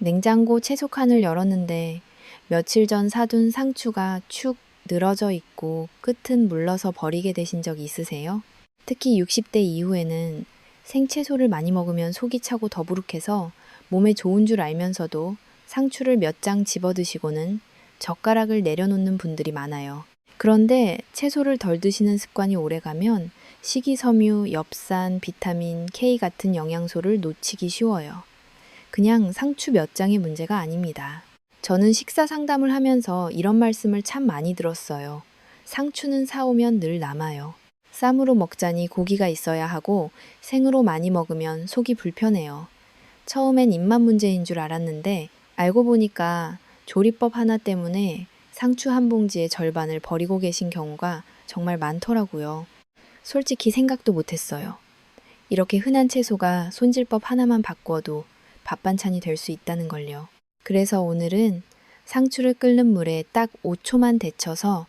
냉장고 채소칸을 열었는데 며칠 전 사둔 상추가 축 늘어져 있고 끝은 물러서 버리게 되신 적 있으세요? 특히 60대 이후에는 생채소를 많이 먹으면 속이 차고 더부룩해서 몸에 좋은 줄 알면서도 상추를 몇 장 집어 드시고는 젓가락을 내려놓는 분들이 많아요. 그런데 채소를 덜 드시는 습관이 오래가면 식이섬유, 엽산, 비타민 K 같은 영양소를 놓치기 쉬워요. 그냥 상추 몇 장의 문제가 아닙니다. 저는 식사 상담을 하면서 이런 말씀을 참 많이 들었어요. 상추는 사오면 늘 남아요. 쌈으로 먹자니 고기가 있어야 하고 생으로 많이 먹으면 속이 불편해요. 처음엔 입맛 문제인 줄 알았는데 알고 보니까 조리법 하나 때문에 상추 한 봉지의 절반을 버리고 계신 경우가 정말 많더라고요. 솔직히 생각도 못했어요. 이렇게 흔한 채소가 손질법 하나만 바꿔도 밥 반찬이 될 수 있다는 걸요. 그래서 오늘은 상추를 끓는 물에 딱 5초만 데쳐서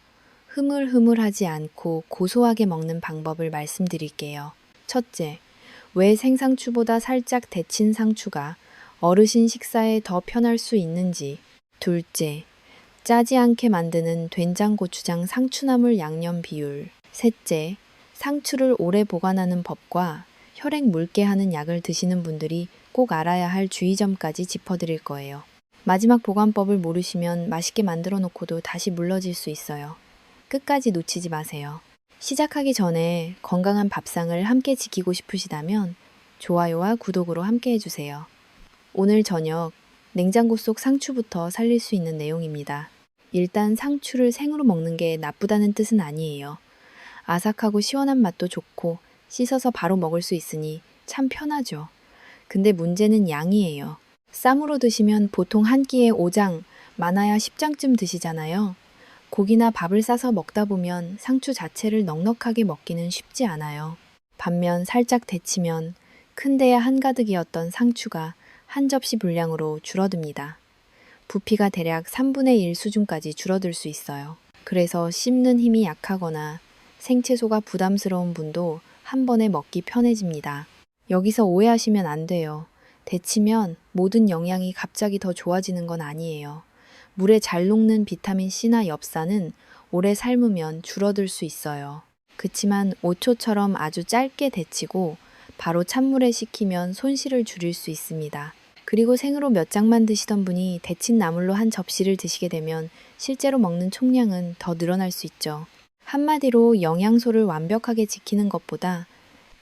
흐물흐물하지 않고 고소하게 먹는 방법을 말씀드릴게요. 첫째, 왜 생상추보다 살짝 데친 상추가 어르신 식사에 더 편할 수 있는지. 둘째, 짜지 않게 만드는 된장고추장 상추나물 양념 비율. 셋째, 상추를 오래 보관하는 법과 혈액 묽게 하는 약을 드시는 분들이 꼭 알아야 할 주의점까지 짚어드릴 거예요. 마지막 보관법을 모르시면 맛있게 만들어 놓고도 다시 물러질 수 있어요. 끝까지 놓치지 마세요. 시작하기 전에 건강한 밥상을 함께 지키고 싶으시다면 좋아요와 구독으로 함께 해주세요. 오늘 저녁 냉장고 속 상추부터 살릴 수 있는 내용입니다. 일단 상추를 생으로 먹는 게 나쁘다는 뜻은 아니에요. 아삭하고 시원한 맛도 좋고 씻어서 바로 먹을 수 있으니 참 편하죠. 근데 문제는 양이에요. 쌈으로 드시면 보통 한 끼에 5장, 많아야 10장쯤 드시잖아요. 고기나 밥을 싸서 먹다 보면 상추 자체를 넉넉하게 먹기는 쉽지 않아요. 반면 살짝 데치면 큰 데에 한가득이었던 상추가 한 접시 분량으로 줄어듭니다. 부피가 대략 3분의 1 수준까지 줄어들 수 있어요. 그래서 씹는 힘이 약하거나 생채소가 부담스러운 분도 한 번에 먹기 편해집니다. 여기서 오해하시면 안 돼요. 데치면 모든 영양이 갑자기 더 좋아지는 건 아니에요. 물에 잘 녹는 비타민 C나 엽산은 오래 삶으면 줄어들 수 있어요. 그치만 5초처럼 아주 짧게 데치고 바로 찬물에 식히면 손실을 줄일 수 있습니다. 그리고 생으로 몇 장만 드시던 분이 데친 나물로 한 접시를 드시게 되면 실제로 먹는 총량은 더 늘어날 수 있죠. 한마디로 영양소를 완벽하게 지키는 것보다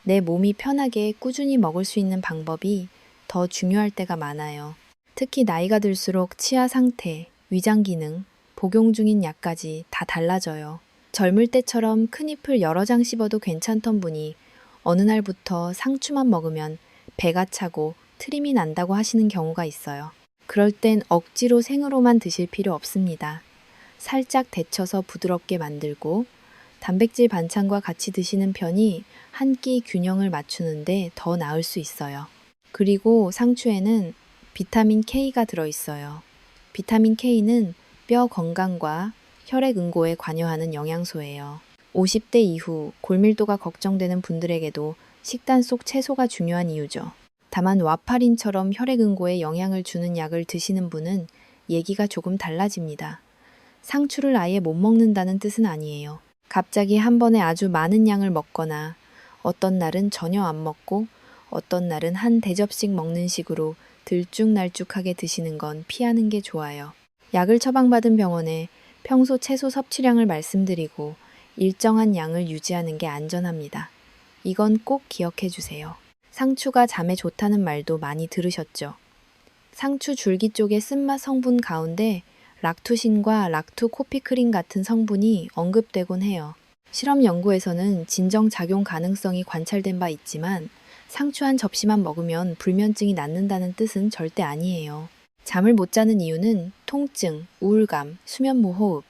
내 몸이 편하게 꾸준히 먹을 수 있는 방법이 더 중요할 때가 많아요. 특히 나이가 들수록 치아 상태, 위장 기능, 복용 중인 약까지 다 달라져요. 젊을 때처럼 큰 잎을 여러 장 씹어도 괜찮던 분이 어느 날부터 상추만 먹으면 배가 차고 트림이 난다고 하시는 경우가 있어요. 그럴 땐 억지로 생으로만 드실 필요 없습니다. 살짝 데쳐서 부드럽게 만들고 단백질 반찬과 같이 드시는 편이 한 끼 균형을 맞추는데 더 나을 수 있어요. 그리고 상추에는 비타민 K가 들어있어요. 비타민 K는 뼈 건강과 혈액 응고에 관여하는 영양소예요. 50대 이후 골밀도가 걱정되는 분들에게도 식단 속 채소가 중요한 이유죠. 다만 와파린처럼 혈액 응고에 영향을 주는 약을 드시는 분은 얘기가 조금 달라집니다. 상추를 아예 못 먹는다는 뜻은 아니에요. 갑자기 한 번에 아주 많은 양을 먹거나 어떤 날은 전혀 안 먹고 어떤 날은 한 대접씩 먹는 식으로 들쭉날쭉하게 드시는 건 피하는 게 좋아요. 약을 처방받은 병원에 평소 채소 섭취량을 말씀드리고 일정한 양을 유지하는 게 안전합니다. 이건 꼭 기억해 주세요. 상추가 잠에 좋다는 말도 많이 들으셨죠? 상추 줄기 쪽의 쓴맛 성분 가운데 락투신과 락투코피크린 같은 성분이 언급되곤 해요. 실험 연구에서는 진정 작용 가능성이 관찰된 바 있지만 상추 한 접시만 먹으면 불면증이 낫는다는 뜻은 절대 아니에요. 잠을 못 자는 이유는 통증, 우울감, 수면무호흡,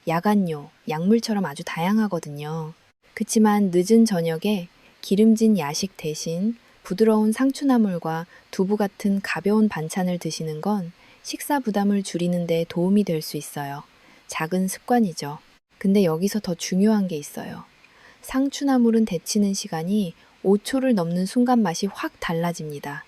야간요, 약물처럼 아주 다양하거든요. 그치만 늦은 저녁에 기름진 야식 대신 부드러운 상추나물과 두부 같은 가벼운 반찬을 드시는 건 식사 부담을 줄이는 데 도움이 될 수 있어요. 작은 습관이죠. 근데 여기서 더 중요한 게 있어요. 상추나물은 데치는 시간이 5초를 넘는 순간 맛이 확 달라집니다.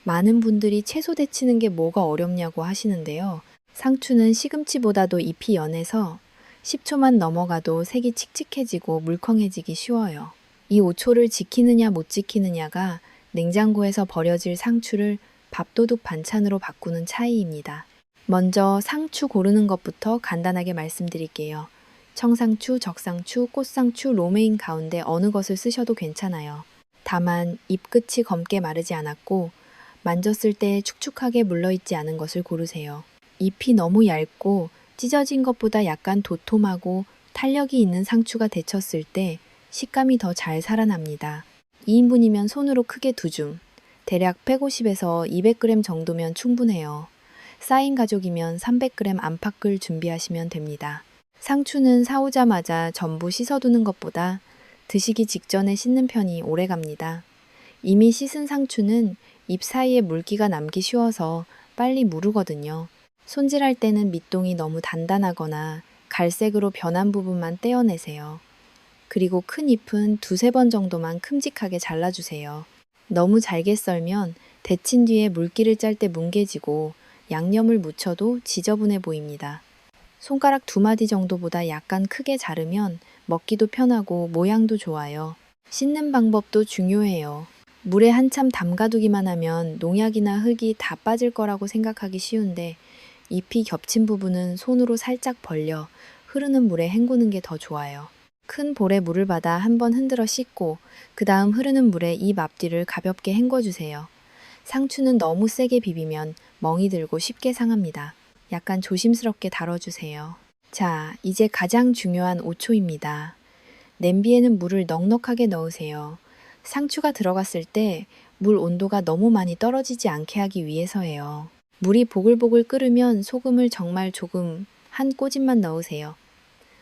많은 분들이 채소 데치는 게 뭐가 어렵냐고 하시는데요. 상추는 시금치보다도 잎이 연해서 10초만 넘어가도 색이 칙칙해지고 물컹해지기 쉬워요. 이 5초를 지키느냐 못 지키느냐가 냉장고에서 버려질 상추를 밥도둑 반찬으로 바꾸는 차이입니다. 먼저 상추 고르는 것부터 간단하게 말씀드릴게요. 청상추, 적상추, 꽃상추, 로메인 가운데 어느 것을 쓰셔도 괜찮아요. 다만 잎 끝이 검게 마르지 않았고 만졌을 때 축축하게 물러있지 않은 것을 고르세요. 잎이 너무 얇고 찢어진 것보다 약간 도톰하고 탄력이 있는 상추가 데쳤을 때 식감이 더 잘 살아납니다. 2인분이면 손으로 크게 2줌, 대략 150에서 200g 정도면 충분해요. 쌓인 가족이면 300g 안팎을 준비하시면 됩니다. 상추는 사오자마자 전부 씻어두는 것보다 드시기 직전에 씻는 편이 오래 갑니다. 이미 씻은 상추는 잎 사이에 물기가 남기 쉬워서 빨리 무르거든요. 손질할 때는 밑동이 너무 단단하거나 갈색으로 변한 부분만 떼어내세요. 그리고 큰 잎은 2-3번 정도만 큼직하게 잘라주세요. 너무 잘게 썰면 데친 뒤에 물기를 짤 때 뭉개지고 양념을 묻혀도 지저분해 보입니다. 손가락 2마디 정도보다 약간 크게 자르면 먹기도 편하고 모양도 좋아요. 씻는 방법도 중요해요. 물에 한참 담가두기만 하면 농약이나 흙이 다 빠질 거라고 생각하기 쉬운데 잎이 겹친 부분은 손으로 살짝 벌려 흐르는 물에 헹구는 게 더 좋아요. 큰 볼에 물을 받아 한번 흔들어 씻고 그 다음 흐르는 물에 잎 앞뒤를 가볍게 헹궈주세요. 상추는 너무 세게 비비면 멍이 들고 쉽게 상합니다. 약간 조심스럽게 다뤄주세요. 자, 이제 가장 중요한 5초입니다. 냄비에는 물을 넉넉하게 넣으세요. 상추가 들어갔을 때 물 온도가 너무 많이 떨어지지 않게 하기 위해서예요. 물이 보글보글 끓으면 소금을 정말 조금 한 꼬집만 넣으세요.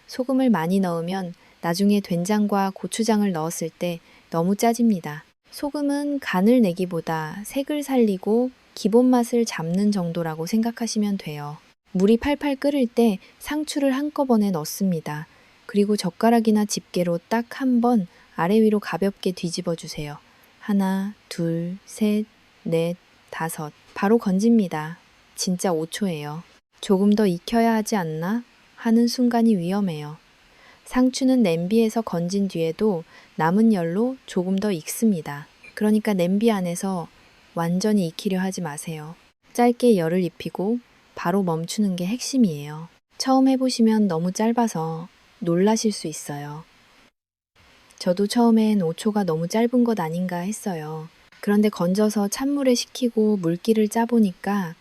소금을 많이 넣으면 나중에 된장과 고추장을 넣었을 때 너무 짜집니다. 소금은 간을 내기보다 색을 살리고 기본 맛을 잡는 정도라고 생각하시면 돼요. 물이 팔팔 끓을 때 상추를 한꺼번에 넣습니다. 그리고 젓가락이나 집게로 딱 한 번 아래 위로 가볍게 뒤집어 주세요. 하나, 둘, 셋, 넷, 다섯. 바로 건집니다. 진짜 5초예요. 조금 더 익혀야 하지 않나 하는 순간이 위험해요. 상추는 냄비에서 건진 뒤에도 남은 열로 조금 더 익습니다. 그러니까 냄비 안에서 완전히 익히려 하지 마세요. 짧게 열을 입히고 바로 멈추는 게 핵심이에요. 처음 해보시면 너무 짧아서 놀라실 수 있어요. 저도 처음엔 5초가 너무 짧은 것 아닌가 했어요. 그런데 건져서 찬물에 식히고 물기를 짜보니까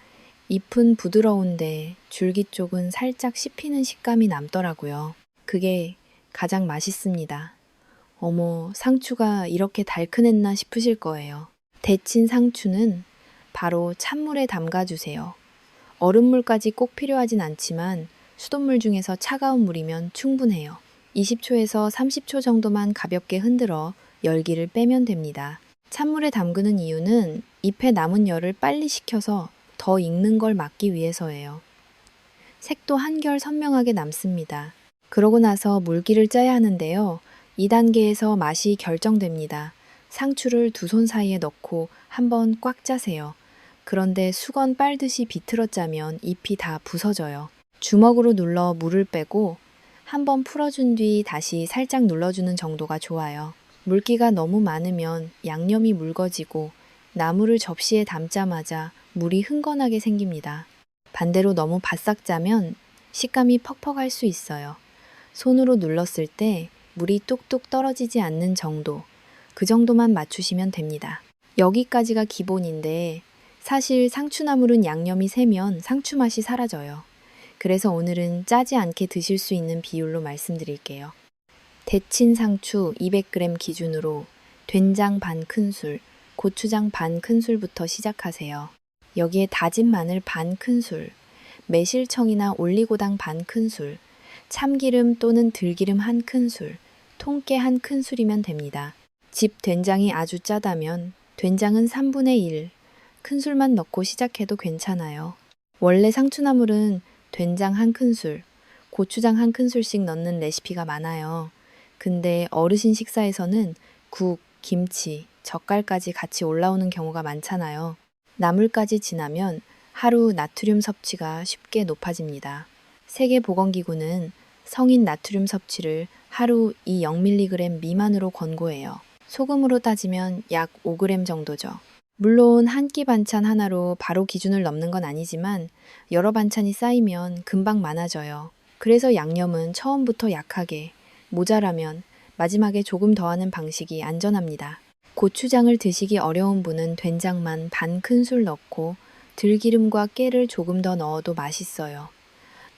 잎은 부드러운데 줄기 쪽은 살짝 씹히는 식감이 남더라고요. 그게 가장 맛있습니다. 어머, 상추가 이렇게 달큰했나 싶으실 거예요. 데친 상추는 바로 찬물에 담가주세요. 얼음물까지 꼭 필요하진 않지만 수돗물 중에서 차가운 물이면 충분해요. 20초에서 30초 정도만 가볍게 흔들어 열기를 빼면 됩니다. 찬물에 담그는 이유는 잎에 남은 열을 빨리 식혀서 더 익는 걸 막기 위해서예요. 색도 한결 선명하게 남습니다. 그러고 나서 물기를 짜야 하는데요. 이 단계에서 맛이 결정됩니다. 상추를 2손 사이에 넣고 한번 꽉 짜세요. 그런데 수건 빨듯이 비틀어 짜면 잎이 다 부서져요. 주먹으로 눌러 물을 빼고 한번 풀어준 뒤 다시 살짝 눌러주는 정도가 좋아요. 물기가 너무 많으면 양념이 묽어지고 나물을 접시에 담자마자 물이 흥건하게 생깁니다. 반대로 너무 바싹 짜면 식감이 퍽퍽할 수 있어요. 손으로 눌렀을 때 물이 뚝뚝 떨어지지 않는 정도, 그 정도만 맞추시면 됩니다. 여기까지가 기본인데 사실 상추나물은 양념이 세면 상추 맛이 사라져요. 그래서 오늘은 짜지 않게 드실 수 있는 비율로 말씀드릴게요. 데친 상추 200g 기준으로 된장 반 큰술, 고추장 반 큰술부터 시작하세요. 여기에 다진 마늘 반 큰술, 매실청이나 올리고당 반 큰술, 참기름 또는 들기름 한 큰술, 통깨 한 큰술이면 됩니다. 집 된장이 아주 짜다면 된장은 3분의 1, 큰술만 넣고 시작해도 괜찮아요. 원래 상추나물은 된장 한 큰술, 고추장 한 큰술씩 넣는 레시피가 많아요. 근데 어르신 식사에서는 국, 김치, 젓갈까지 같이 올라오는 경우가 많잖아요. 나물까지 지나면 하루 나트륨 섭취가 쉽게 높아집니다. 세계보건기구는 성인 나트륨 섭취를 하루 0mg 미만으로 권고해요. 소금으로 따지면 약 5g 정도죠. 물론 한 끼 반찬 하나로 바로 기준을 넘는 건 아니지만 여러 반찬이 쌓이면 금방 많아져요. 그래서 양념은 처음부터 약하게, 모자라면 마지막에 조금 더하는 방식이 안전합니다. 고추장을 드시기 어려운 분은 된장만 반 큰술 넣고 들기름과 깨를 조금 더 넣어도 맛있어요.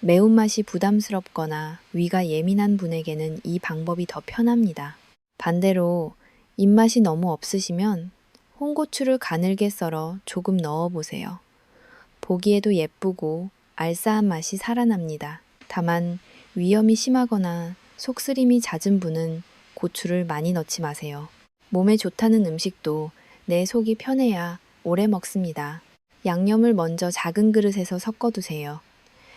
매운맛이 부담스럽거나 위가 예민한 분에게는 이 방법이 더 편합니다. 반대로 입맛이 너무 없으시면 홍고추를 가늘게 썰어 조금 넣어보세요. 보기에도 예쁘고 알싸한 맛이 살아납니다. 다만 위염이 심하거나 속쓰림이 잦은 분은 고추를 많이 넣지 마세요. 몸에 좋다는 음식도 내 속이 편해야 오래 먹습니다. 양념을 먼저 작은 그릇에서 섞어두세요.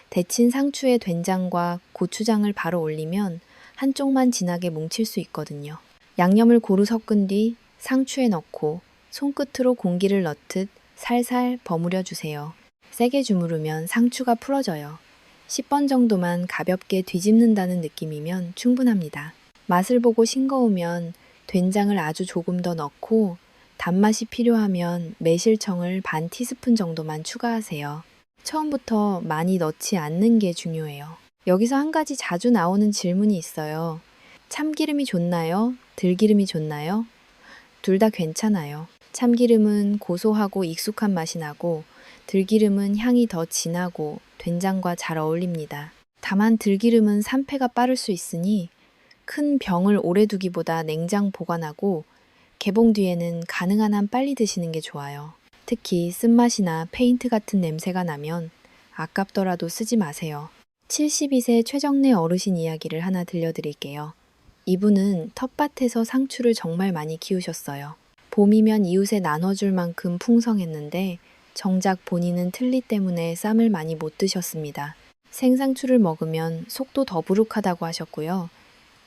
데친 상추에 된장과 고추장을 바로 올리면 한쪽만 진하게 뭉칠 수 있거든요. 양념을 고루 섞은 뒤 상추에 넣고 손끝으로 공기를 넣듯 살살 버무려 주세요. 세게 주무르면 상추가 풀어져요. 10번 정도만 가볍게 뒤집는다는 느낌이면 충분합니다. 맛을 보고 싱거우면 된장을 아주 조금 더 넣고 단맛이 필요하면 매실청을 반 티스푼 정도만 추가하세요. 처음부터 많이 넣지 않는 게 중요해요. 여기서 한 가지 자주 나오는 질문이 있어요. 참기름이 좋나요? 들기름이 좋나요? 둘 다 괜찮아요. 참기름은 고소하고 익숙한 맛이 나고 들기름은 향이 더 진하고 된장과 잘 어울립니다. 다만 들기름은 산패가 빠를 수 있으니 큰 병을 오래 두기보다 냉장 보관하고 개봉 뒤에는 가능한 한 빨리 드시는 게 좋아요. 특히 쓴맛이나 페인트 같은 냄새가 나면 아깝더라도 쓰지 마세요. 72세 최정래 어르신 이야기를 하나 들려드릴게요. 이분은 텃밭에서 상추를 정말 많이 키우셨어요. 봄이면 이웃에 나눠줄 만큼 풍성했는데 정작 본인은 틀니 때문에 쌈을 많이 못 드셨습니다. 생상추를 먹으면 속도 더부룩하다고 하셨고요.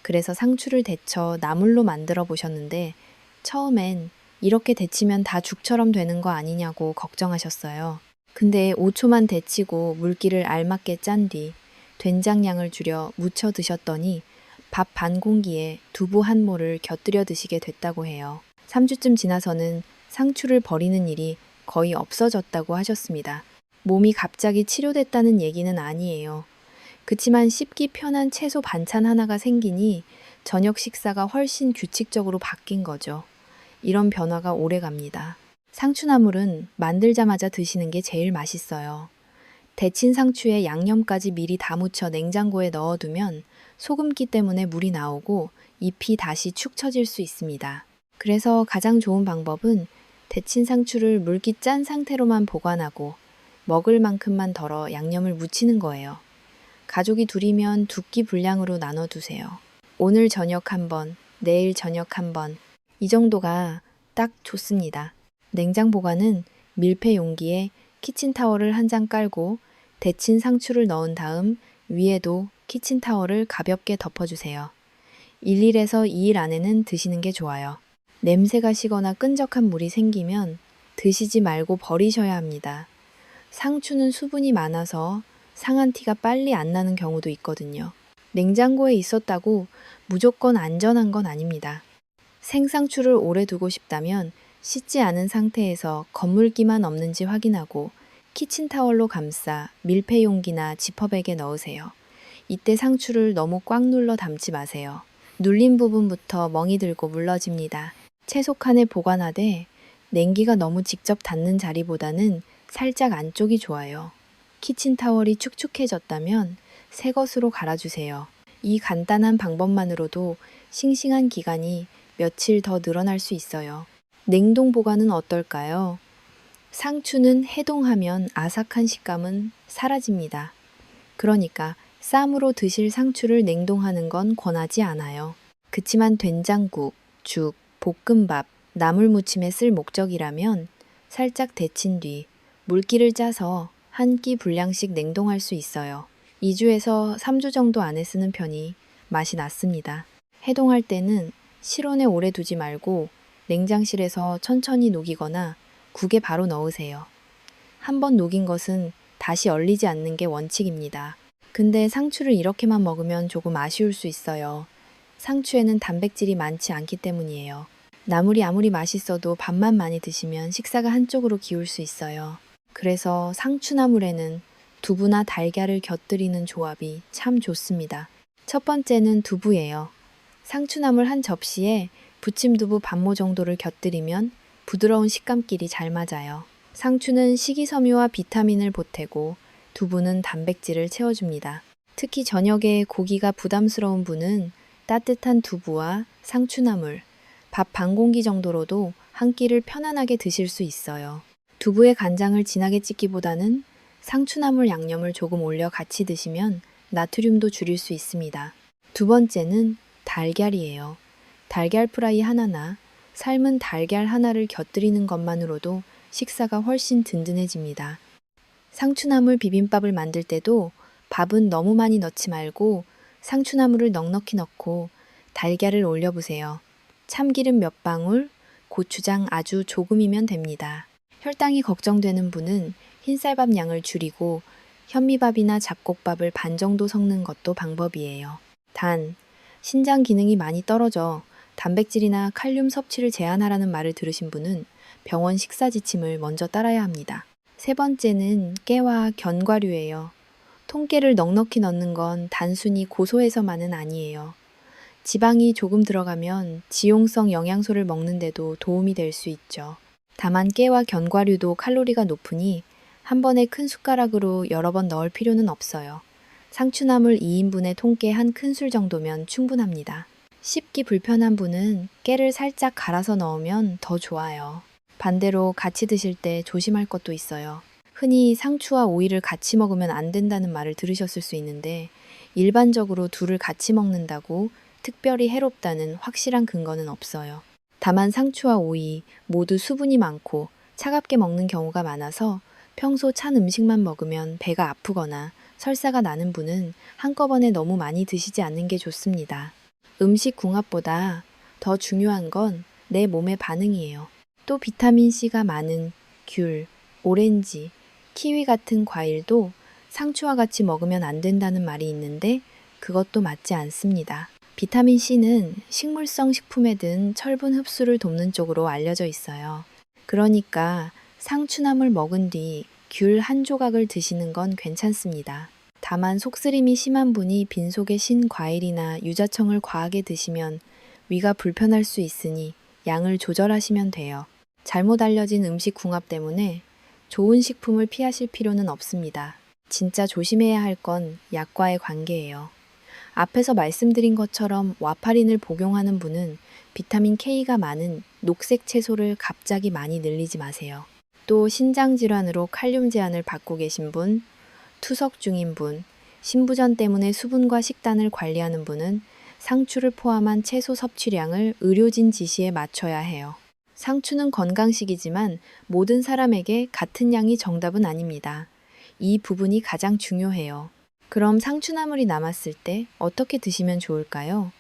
그래서 상추를 데쳐 나물로 만들어 보셨는데 처음엔 이렇게 데치면 다 죽처럼 되는 거 아니냐고 걱정하셨어요. 근데 5초만 데치고 물기를 알맞게 짠 뒤 된장량을 줄여 무쳐 드셨더니 밥 반 공기에 두부 한 모를 곁들여 드시게 됐다고 해요. 3주쯤 지나서는 상추를 버리는 일이 거의 없어졌다고 하셨습니다. 몸이 갑자기 치료됐다는 얘기는 아니에요. 그치만 씹기 편한 채소 반찬 하나가 생기니 저녁 식사가 훨씬 규칙적으로 바뀐 거죠. 이런 변화가 오래 갑니다. 상추나물은 만들자마자 드시는 게 제일 맛있어요. 데친 상추에 양념까지 미리 다 묻혀 냉장고에 넣어두면 소금기 때문에 물이 나오고 잎이 다시 축 처질 수 있습니다. 그래서 가장 좋은 방법은 데친 상추를 물기 짠 상태로만 보관하고 먹을 만큼만 덜어 양념을 묻히는 거예요. 가족이 둘이면 2끼 분량으로 나눠두세요. 오늘 저녁 한 번, 내일 저녁 한 번, 이 정도가 딱 좋습니다. 냉장 보관은 밀폐 용기에 키친타월을 한 장 깔고 데친 상추를 넣은 다음 위에도 키친타월을 가볍게 덮어주세요. 1일에서 2일 안에는 드시는 게 좋아요. 냄새가 시거나 끈적한 물이 생기면 드시지 말고 버리셔야 합니다. 상추는 수분이 많아서 상한 티가 빨리 안 나는 경우도 있거든요. 냉장고에 있었다고 무조건 안전한 건 아닙니다. 생상추를 오래 두고 싶다면 씻지 않은 상태에서 검물기만 없는지 확인하고 키친타월로 감싸 밀폐 용기나 지퍼백에 넣으세요. 이때 상추를 너무 꽉 눌러 담지 마세요. 눌린 부분부터 멍이 들고 물러집니다. 채소 칸에 보관하되 냉기가 너무 직접 닿는 자리보다는 살짝 안쪽이 좋아요. 키친타월이 축축해졌다면 새 것으로 갈아주세요. 이 간단한 방법만으로도 싱싱한 기간이 며칠 더 늘어날 수 있어요. 냉동 보관은 어떨까요? 상추는 해동하면 아삭한 식감은 사라집니다. 그러니까 쌈으로 드실 상추를 냉동하는 건 권하지 않아요. 그치만 된장국, 죽, 볶음밥, 나물무침에 쓸 목적이라면 살짝 데친 뒤 물기를 짜서 한 끼 분량씩 냉동할 수 있어요. 2주에서 3주 정도 안에 쓰는 편이 맛이 낫습니다. 해동할 때는 실온에 오래 두지 말고 냉장실에서 천천히 녹이거나 국에 바로 넣으세요. 한번 녹인 것은 다시 얼리지 않는 게 원칙입니다. 근데 상추를 이렇게만 먹으면 조금 아쉬울 수 있어요. 상추에는 단백질이 많지 않기 때문이에요. 나물이 아무리 맛있어도 밥만 많이 드시면 식사가 한쪽으로 기울 수 있어요. 그래서 상추나물에는 두부나 달걀을 곁들이는 조합이 참 좋습니다. 첫 번째는 두부예요. 상추나물 한 접시에 부침두부 반모 정도를 곁들이면 부드러운 식감끼리 잘 맞아요. 상추는 식이섬유와 비타민을 보태고 두부는 단백질을 채워줍니다. 특히 저녁에 고기가 부담스러운 분은 따뜻한 두부와 상추나물, 밥 반 공기 정도로도 한 끼를 편안하게 드실 수 있어요. 두부에 간장을 진하게 찍기보다는 상추나물 양념을 조금 올려 같이 드시면 나트륨도 줄일 수 있습니다. 두 번째는 달걀이에요. 달걀 프라이 하나나 삶은 달걀 하나를 곁들이는 것만으로도 식사가 훨씬 든든해집니다. 상추나물 비빔밥을 만들 때도 밥은 너무 많이 넣지 말고 상추나물을 넉넉히 넣고 달걀을 올려보세요. 참기름 몇 방울, 고추장 아주 조금이면 됩니다. 혈당이 걱정되는 분은 흰쌀밥 양을 줄이고 현미밥이나 잡곡밥을 반 정도 섞는 것도 방법이에요. 단, 신장 기능이 많이 떨어져 단백질이나 칼륨 섭취를 제한하라는 말을 들으신 분은 병원 식사 지침을 먼저 따라야 합니다. 세 번째는 깨와 견과류예요. 통깨를 넉넉히 넣는 건 단순히 고소해서만은 아니에요. 지방이 조금 들어가면 지용성 영양소를 먹는데도 도움이 될 수 있죠. 다만 깨와 견과류도 칼로리가 높으니 한 번에 큰 숟가락으로 여러 번 넣을 필요는 없어요. 상추나물 2인분에 통깨 한 큰술 정도면 충분합니다. 씹기 불편한 분은 깨를 살짝 갈아서 넣으면 더 좋아요. 반대로 같이 드실 때 조심할 것도 있어요. 흔히 상추와 오이를 같이 먹으면 안 된다는 말을 들으셨을 수 있는데 일반적으로 둘을 같이 먹는다고 특별히 해롭다는 확실한 근거는 없어요. 다만 상추와 오이 모두 수분이 많고 차갑게 먹는 경우가 많아서 평소 찬 음식만 먹으면 배가 아프거나 설사가 나는 분은 한꺼번에 너무 많이 드시지 않는 게 좋습니다. 음식 궁합보다 더 중요한 건 내 몸의 반응이에요. 또 비타민C가 많은 귤, 오렌지, 키위 같은 과일도 상추와 같이 먹으면 안 된다는 말이 있는데 그것도 맞지 않습니다. 비타민C는 식물성 식품에 든 철분 흡수를 돕는 쪽으로 알려져 있어요. 그러니까 상추나물 먹은 뒤 귤 한 조각을 드시는 건 괜찮습니다. 다만 속쓰림이 심한 분이 빈속에 신 과일이나 유자청을 과하게 드시면 위가 불편할 수 있으니 양을 조절하시면 돼요. 잘못 알려진 음식 궁합 때문에 좋은 식품을 피하실 필요는 없습니다. 진짜 조심해야 할 건 약과의 관계예요. 앞에서 말씀드린 것처럼 와파린을 복용하는 분은 비타민 K가 많은 녹색 채소를 갑자기 많이 늘리지 마세요. 또 신장 질환으로 칼륨 제한을 받고 계신 분, 투석 중인 분, 신부전 때문에 수분과 식단을 관리하는 분은 상추를 포함한 채소 섭취량을 의료진 지시에 맞춰야 해요. 상추는 건강식이지만 모든 사람에게 같은 양이 정답은 아닙니다. 이 부분이 가장 중요해요. 그럼 상추나물이 남았을 때 어떻게 드시면 좋을까요?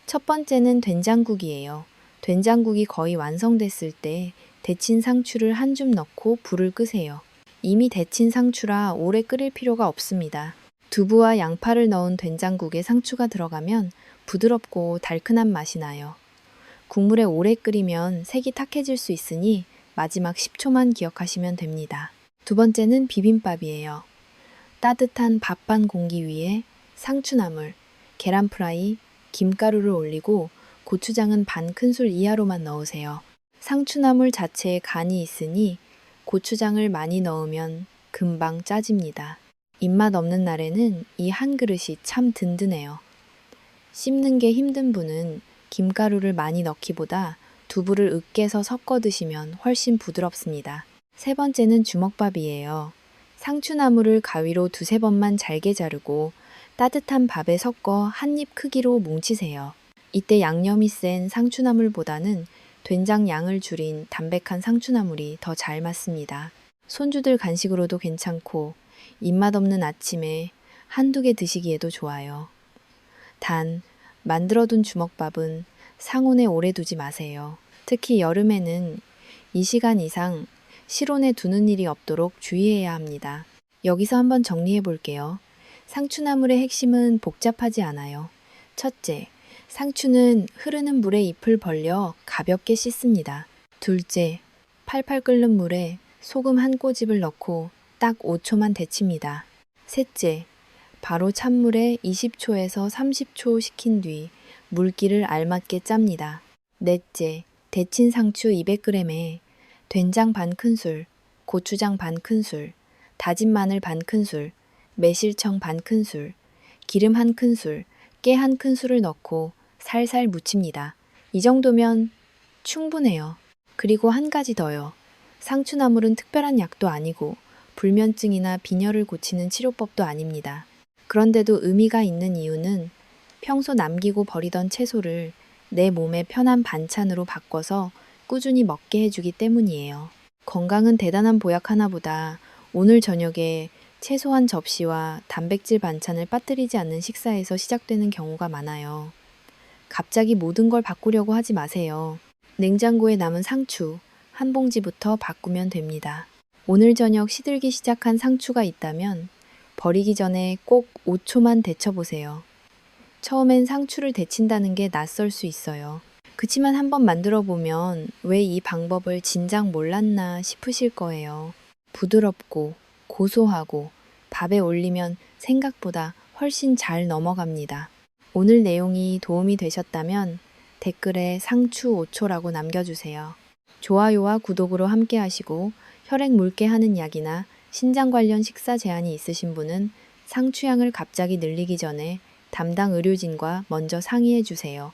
첫 번째는 된장국이에요. 된장국이 거의 완성됐을 때 데친 상추를 한 줌 넣고 불을 끄세요. 이미 데친 상추라 오래 끓일 필요가 없습니다. 두부와 양파를 넣은 된장국에 상추가 들어가면 부드럽고 달큰한 맛이 나요. 국물에 오래 끓이면 색이 탁해질 수 있으니 마지막 10초만 기억하시면 됩니다. 두 번째는 비빔밥이에요. 따뜻한 밥 반 공기 위에 상추나물, 계란 프라이, 김가루를 올리고 고추장은 반 큰술 이하로만 넣으세요. 상추나물 자체에 간이 있으니 고추장을 많이 넣으면 금방 짜집니다. 입맛 없는 날에는 이 한 그릇이 참 든든해요. 씹는 게 힘든 분은 김가루를 많이 넣기보다 두부를 으깨서 섞어 드시면 훨씬 부드럽습니다. 세 번째는 주먹밥이에요. 상추나물을 가위로 두세 번만 잘게 자르고 따뜻한 밥에 섞어 한 입 크기로 뭉치세요. 이때 양념이 센 상추나물보다는 된장 양을 줄인 담백한 상추나물이 더 잘 맞습니다. 손주들 간식으로도 괜찮고 입맛 없는 아침에 한두 개 드시기에도 좋아요. 단, 만들어둔 주먹밥은 상온에 오래 두지 마세요. 특히 여름에는 2시간 이상 실온에 두는 일이 없도록 주의해야 합니다. 여기서 한번 정리해 볼게요. 상추나물의 핵심은 복잡하지 않아요. 첫째, 상추는 흐르는 물에 잎을 벌려 가볍게 씻습니다. 둘째, 팔팔 끓는 물에 소금 한 꼬집을 넣고 딱 5초만 데칩니다. 셋째, 바로 찬물에 20초에서 30초 식힌 뒤 물기를 알맞게 짭니다. 넷째, 데친 상추 200g에 된장 반 큰술, 고추장 반 큰술, 다진 마늘 반 큰술, 매실청 반 큰술, 기름 한 큰술, 깨 한 큰술을 넣고 살살 무칩니다. 이 정도면 충분해요. 그리고 한 가지 더요. 상추나물은 특별한 약도 아니고 불면증이나 빈혈을 고치는 치료법도 아닙니다. 그런데도 의미가 있는 이유는 평소 남기고 버리던 채소를 내 몸에 편한 반찬으로 바꿔서 꾸준히 먹게 해주기 때문이에요. 건강은 대단한 보약 하나보다 오늘 저녁에 채소 한 접시와 단백질 반찬을 빠뜨리지 않는 식사에서 시작되는 경우가 많아요. 갑자기 모든 걸 바꾸려고 하지 마세요. 냉장고에 남은 상추 한 봉지부터 바꾸면 됩니다. 오늘 저녁 시들기 시작한 상추가 있다면 버리기 전에 꼭 5초만 데쳐보세요. 처음엔 상추를 데친다는 게 낯설 수 있어요. 그치만 한번 만들어 보면 왜 이 방법을 진작 몰랐나 싶으실 거예요. 부드럽고 고소하고 밥에 올리면 생각보다 훨씬 잘 넘어갑니다. 오늘 내용이 도움이 되셨다면 댓글에 상추 5초라고 남겨주세요. 좋아요와 구독으로 함께 하시고 혈액 묽게 하는 약이나 신장 관련 식사 제한이 있으신 분은 상추양을 갑자기 늘리기 전에 담당 의료진과 먼저 상의해 주세요.